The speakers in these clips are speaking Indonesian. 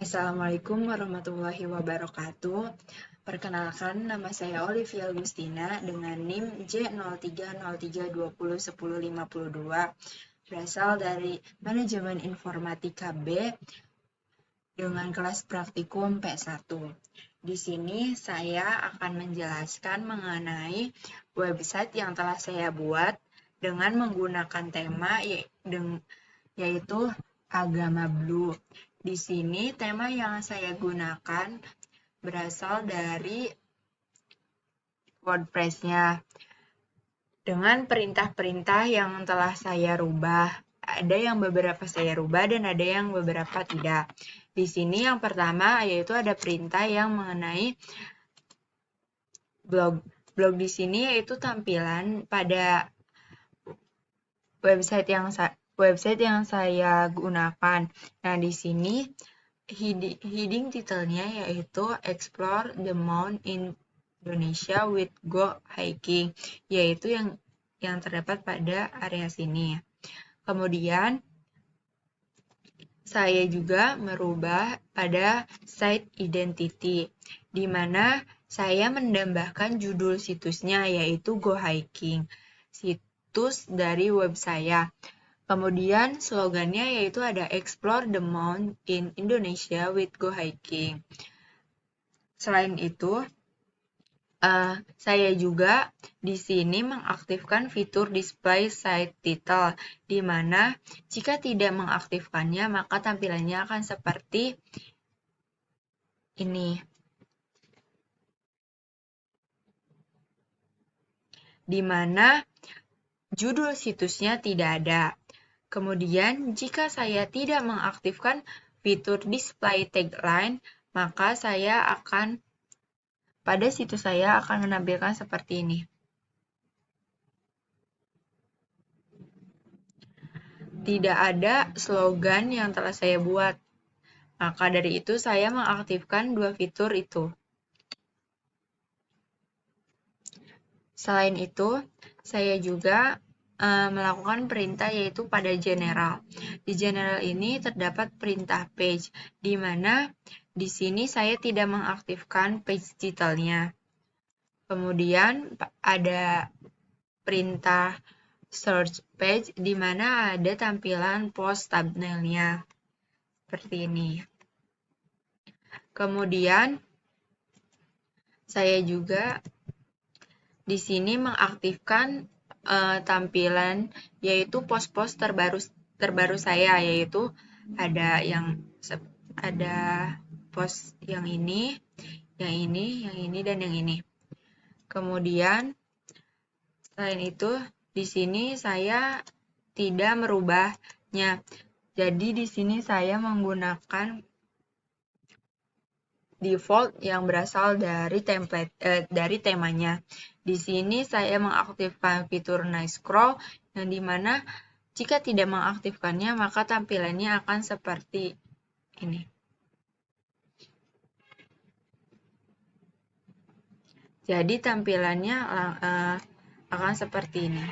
Assalamualaikum warahmatullahi wabarakatuh. Perkenalkan, nama saya Olivia Agustina dengan NIM J0303201052, berasal dari Manajemen Informatika B dengan kelas praktikum P1. Di sini saya akan menjelaskan mengenai website yang telah saya buat dengan menggunakan tema yaitu Agama Blue. Di sini tema yang saya gunakan berasal dari WordPress-nya dengan perintah-perintah yang telah saya rubah. Ada yang beberapa saya rubah dan ada yang beberapa tidak. Di sini yang pertama yaitu ada perintah yang mengenai blog. Blog di sini yaitu tampilan pada website yang saya gunakan. Nah, di sini heading titelnya yaitu Explore the Mount in Indonesia with Go Hiking, yaitu yang terdapat pada area sini. Kemudian saya juga merubah pada site identity, di mana saya menambahkan judul situsnya yaitu Go Hiking, situs dari web saya. Kemudian slogannya yaitu ada Explore the Mount in Indonesia with Go Hiking. Selain itu, saya juga di sini mengaktifkan fitur display site title, di mana jika tidak mengaktifkannya maka tampilannya akan seperti ini, di mana judul situsnya tidak ada. Kemudian, jika saya tidak mengaktifkan fitur display tagline, maka pada situs saya akan menampilkan seperti ini. Tidak ada slogan yang telah saya buat. Maka dari itu saya mengaktifkan dua fitur itu. Selain itu, saya juga melakukan perintah yaitu pada general. Di general ini terdapat perintah page, di mana di sini saya tidak mengaktifkan page titelnya. Kemudian ada perintah search page, di mana ada tampilan post thumbnailnya seperti ini. Kemudian saya juga di sini mengaktifkan tampilan yaitu post-post terbaru saya, yaitu ada post yang ini, dan yang ini. Kemudian selain itu di sini saya tidak merubahnya. Jadi di sini saya menggunakan default yang berasal dari dari temanya. Di sini saya mengaktifkan fitur nice scroll, yang dimana jika tidak mengaktifkannya maka tampilannya akan seperti ini. Jadi tampilannya akan seperti ini.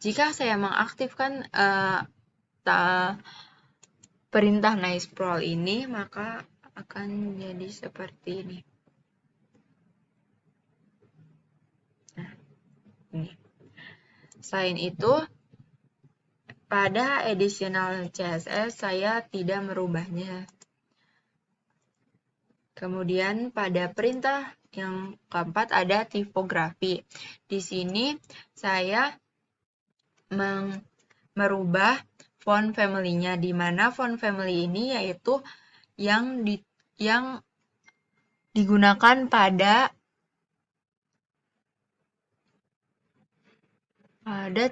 Jika saya mengaktifkan perintah nice scroll ini, maka akan jadi seperti ini. Nah, ini. Selain itu, pada additional CSS saya tidak merubahnya. Kemudian pada perintah yang keempat ada tipografi. Di sini saya merubah font family-nya, di mana font family ini yaitu yang digunakan pada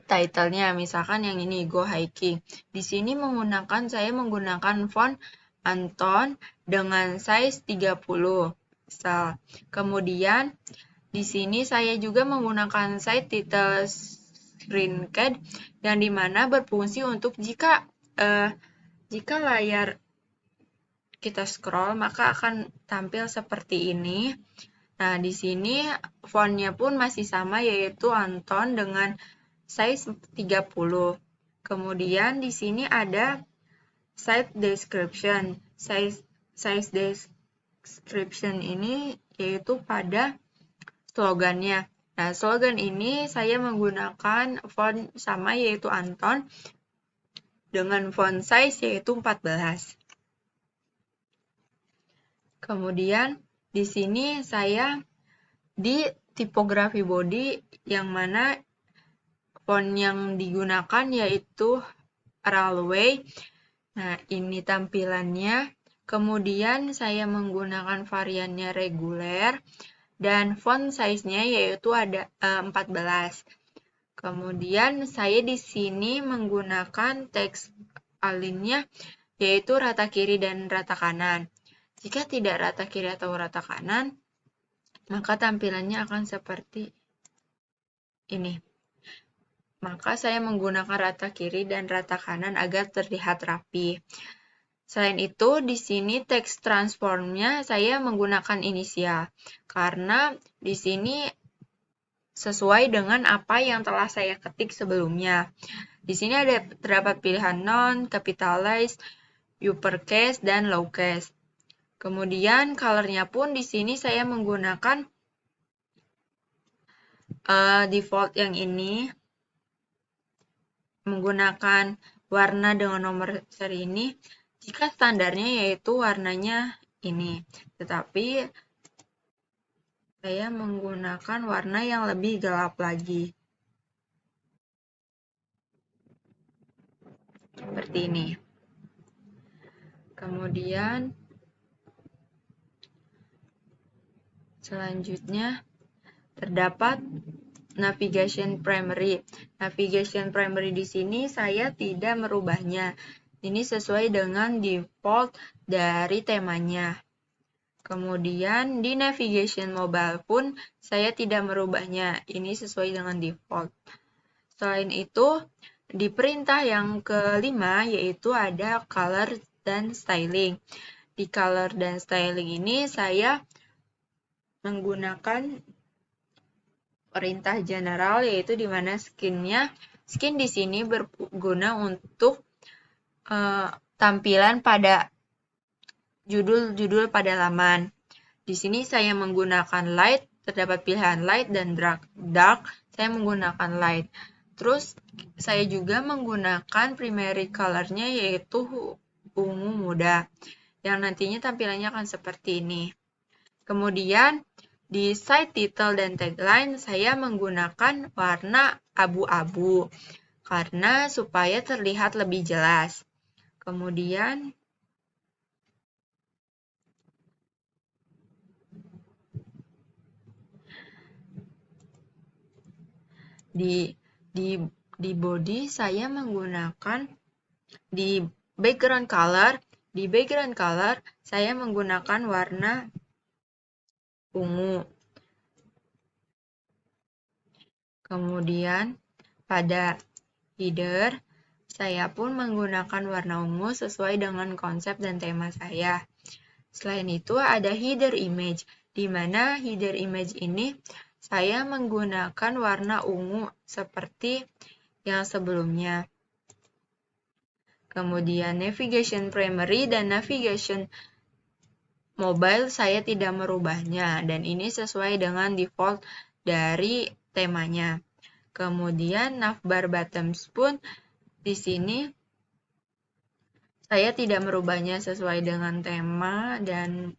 title-nya, misalkan yang ini Go Hiking. Di sini saya menggunakan font Anton dengan size 30 pixel. Kemudian di sini saya juga menggunakan site title screencast, yang dimana berfungsi untuk jika layar kita scroll maka akan tampil seperti ini. Nah, di sini fontnya pun masih sama, yaitu Anton dengan size 30. Kemudian di sini ada Site description. Size description ini yaitu pada slogannya. Nah, slogan ini saya menggunakan font sama yaitu Anton dengan font size yaitu 14. Kemudian di sini saya di tipografi body yang mana font yang digunakan yaitu Raleway. Nah, ini tampilannya. Kemudian saya menggunakan variannya reguler dan font size-nya yaitu ada 14. Kemudian saya di sini menggunakan teks alinnya yaitu rata kiri dan rata kanan. Jika tidak rata kiri atau rata kanan, maka tampilannya akan seperti ini. Maka saya menggunakan rata kiri dan rata kanan agar terlihat rapi. Selain itu, di sini teks transformnya saya menggunakan inisial karena di sini sesuai dengan apa yang telah saya ketik sebelumnya. Di sini terdapat pilihan non, capitalize, uppercase, dan lowercase. Kemudian colornya pun di sini saya menggunakan default yang ini, menggunakan warna dengan nomor seri ini. Jika standarnya yaitu warnanya ini, tetapi saya menggunakan warna yang lebih gelap lagi. Seperti ini. Kemudian selanjutnya terdapat navigation primary. Navigation primary di sini saya tidak merubahnya. Ini sesuai dengan default dari temanya. Kemudian di navigation mobile pun saya tidak merubahnya. Ini sesuai dengan default. Selain itu, di perintah yang kelima yaitu ada color dan styling. Di color dan styling ini saya menggunakan perintah general yaitu di mana skin di sini berguna untuk tampilan pada judul-judul pada laman. Di sini saya menggunakan light, terdapat pilihan light dan dark. Saya menggunakan light. Terus saya juga menggunakan primary color-nya yaitu ungu muda, yang nantinya tampilannya akan seperti ini. Kemudian di site title dan tagline saya menggunakan warna abu-abu karena supaya terlihat lebih jelas. Kemudian di body saya menggunakan di background color saya menggunakan warna ungu. Kemudian pada header saya pun menggunakan warna ungu sesuai dengan konsep dan tema saya. Selain itu ada header image, di mana header image ini saya menggunakan warna ungu seperti yang sebelumnya. Kemudian navigation primary dan navigation mobile saya tidak merubahnya dan ini sesuai dengan default dari temanya. Kemudian navbar buttons pun di sini saya tidak merubahnya sesuai dengan tema dan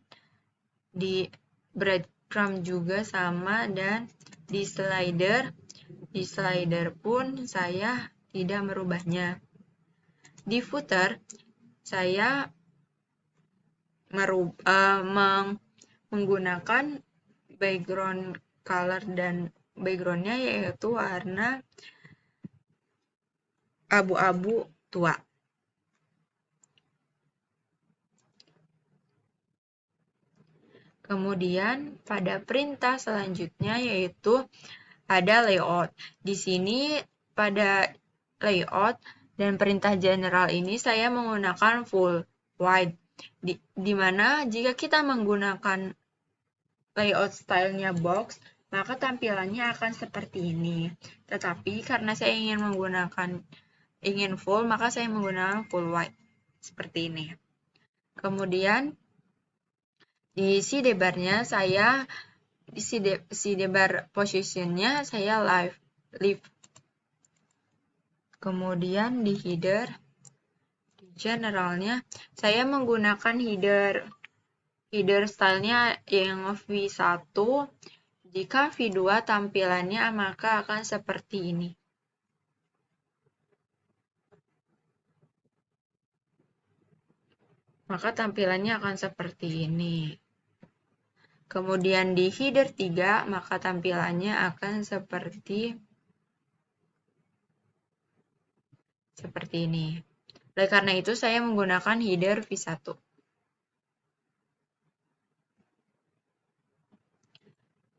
di breadcrumb juga sama dan di slider pun saya tidak merubahnya. Di footer saya menggunakan background color dan backgroundnya yaitu warna abu-abu tua. Kemudian pada perintah selanjutnya yaitu ada layout. Di sini pada layout dan perintah general ini saya menggunakan full wide. Di mana jika kita menggunakan layout stylenya box, maka tampilannya akan seperti ini. Tetapi karena saya ingin full, maka saya menggunakan full wide. seperti ini. Kemudian di sidebarnya saya di sidebar positionnya saya leave. Kemudian di header, di generalnya saya menggunakan header stylenya yang V1. Jika V2 tampilannya maka akan seperti ini. Maka tampilannya akan seperti ini. Kemudian di header 3 maka tampilannya akan seperti ini. Oleh karena itu saya menggunakan header V1.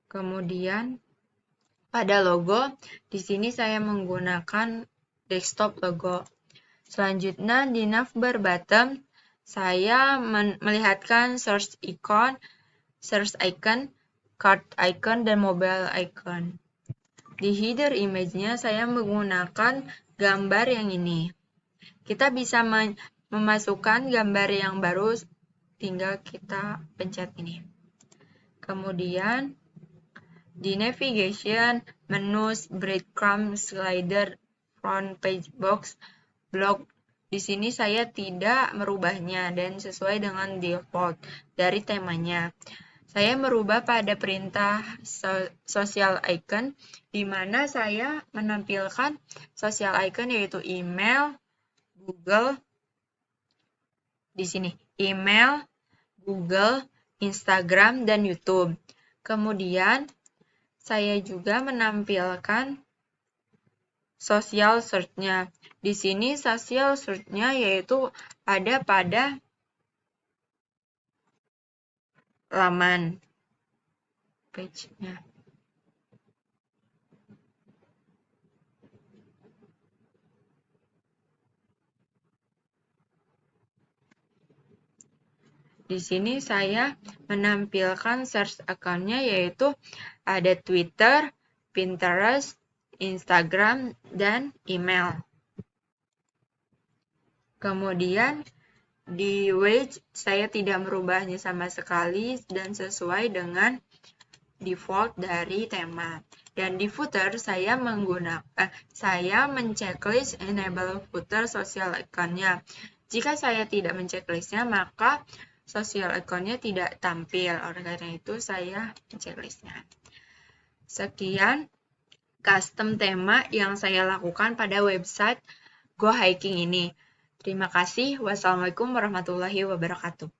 Kemudian pada logo, di sini saya menggunakan desktop logo. Selanjutnya di navbar bottom, saya melihatkan search icon, card icon, dan mobile icon. Di header image-nya saya menggunakan gambar yang ini. Kita bisa memasukkan gambar yang baru, tinggal kita pencet ini. Kemudian di navigation, menus, breadcrumb, slider, front page box, blog. Di sini saya tidak merubahnya dan sesuai dengan default dari temanya. Saya merubah pada perintah social icon, di mana saya menampilkan social icon yaitu email, Google, di sini email, Google, Instagram, dan YouTube. Kemudian saya juga menampilkan social search-nya. Di sini social search-nya yaitu ada pada laman page-nya. Di sini saya menampilkan search account-nya yaitu ada Twitter, Pinterest, Instagram, dan email. Kemudian di wedge saya tidak merubahnya sama sekali dan sesuai dengan default dari tema. Dan di footer saya menceklis enable footer social icon-nya. Jika saya tidak menceklisnya maka social icon-nya tidak tampil. Oleh karena itu saya menceklisnya. Sekian custom tema yang saya lakukan pada website Go Hiking ini. Terima kasih. Wassalamualaikum warahmatullahi wabarakatuh.